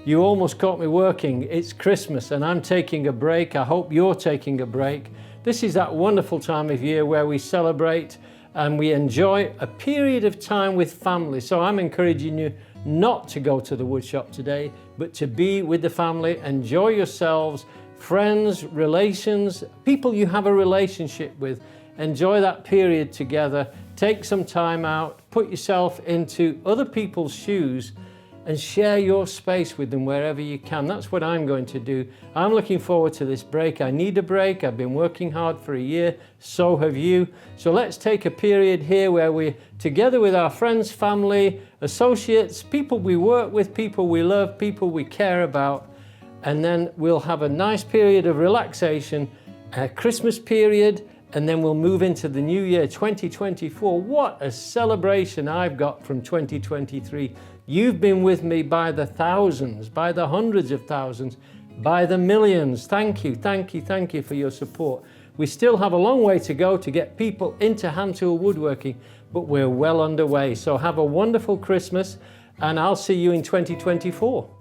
You almost caught me working. It's Christmas and I'm taking a break. I hope you're taking a break. This is that wonderful time of year where we celebrate and we enjoy a period of time with family. So I'm encouraging you not to go to the woodshop today, but to be with the family, enjoy yourselves, friends, relations, people you have a relationship with. Enjoy that period together. Take some time out, put yourself into other people's shoes and share your space with them wherever you can. That's what I'm going to do. I'm looking forward to this break. I need a break. I've been working hard for a year, so have you. So let's take a period here where we're together with our friends, family, associates, people we work with, people we love, people we care about, and then we'll have a nice period of relaxation, a Christmas period, and then we'll move into the new year, 2024. What a celebration I've got from 2023. You've been with me by the thousands, by the hundreds of thousands, by the millions. Thank you, thank you, thank you for your support. We still have a long way to go to get people into hand tool woodworking, but we're well underway. So have a wonderful Christmas, and I'll see you in 2024.